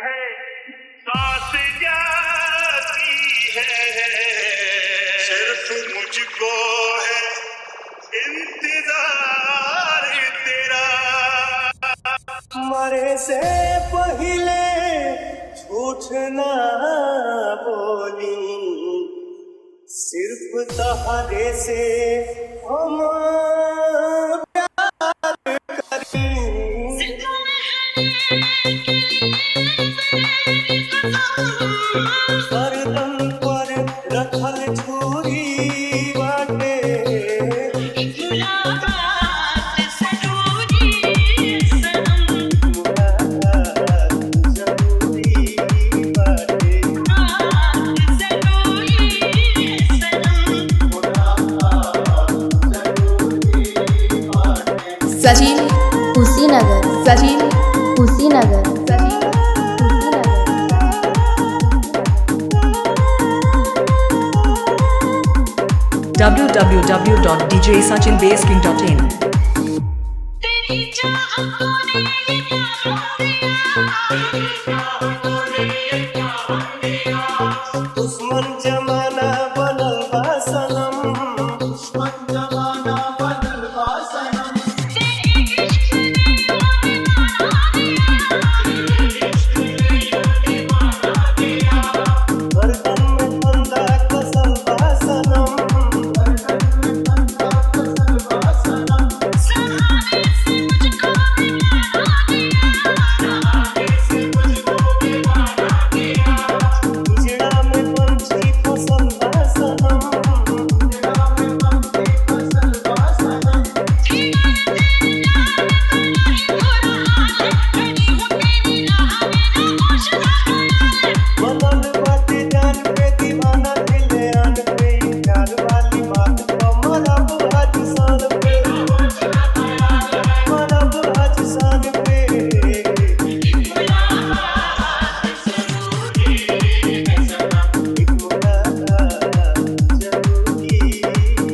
है सांस जाती है, सिर्फ मुझको है इंतजार तेरा। मरे से पहले झूठ ना बोली, सिर्फ तहरे से हम प्यार करी। गर्दन पर रखल छुरी बाटे, मुलाकात जरूरी सनम, मुलाकात जरूरी बाटे, मुलाकात जरूरी सनम, मुलाकात जरूरी बाटे। सचिन कुशीनगर, सचिन कुशीनगर, सचिन www.djsachinbasking.in। दुश्मन जमाना बनल बा सनम, दुश्मन जमाना बनल बा सनम। गर्दन में फंदा कसल बा सनम, गर्दन में फंदा कसल बा सनम। सहारे से मुझको बिगाड़ा दिया, सहारे से मुझको बिगाड़ा दिया। पिंजड़ा में पंछी फसल बा सनम, पिंजड़ा में पंछी फसल बा सनम। बनल बाटे जान पे दीवाना, दिले आन पे प्यार वाली बात मरब आज शान पे, मरब आज शान पे। मुलाकात जरूरी है सनम, एक मुलाकात जरूरी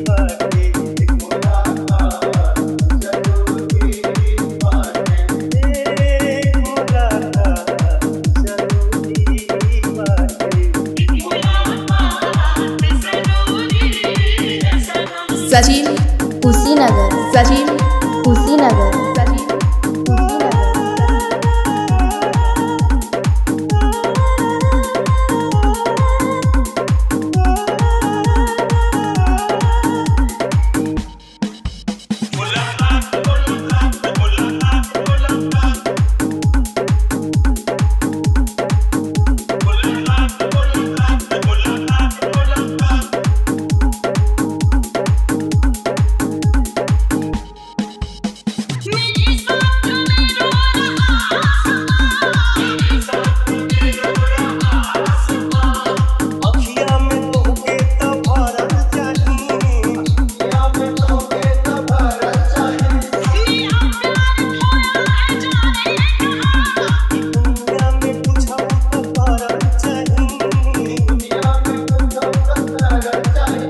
बाटे, एक मुलाकात जरूरी बाटे, एक मुलाकात जरूरी बाटे। सचिन कुशीनगर, सचिन कुशीनगर, सचिन कुशीनगर। अखिया में तोहके त भरल चाही, अखिया में तोहके त भरल चाही। दुनिया में कुछौ त करल चाही, दुनिया में कुछौ त करल चाही।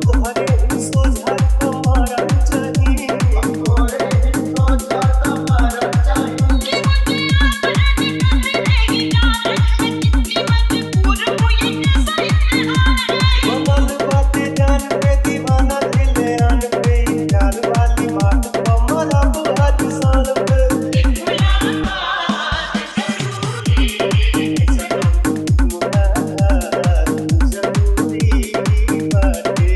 तोहरे ही सोझा त मरल चाही, तोहरे ही सोझा त मरल चाही। बनल बाटे जान पे दीवाना, दिले आन पे प्यार वाली बात मरब आज शान पे। मुलाकात जरूरी है सनम, मुलाकात जरूरी बाटे,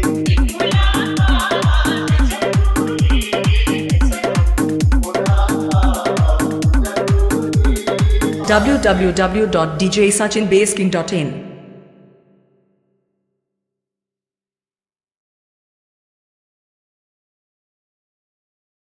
मुलाकात जरूरी है सनम, मुलाकात जरूरी। www.djsachinbasking.in।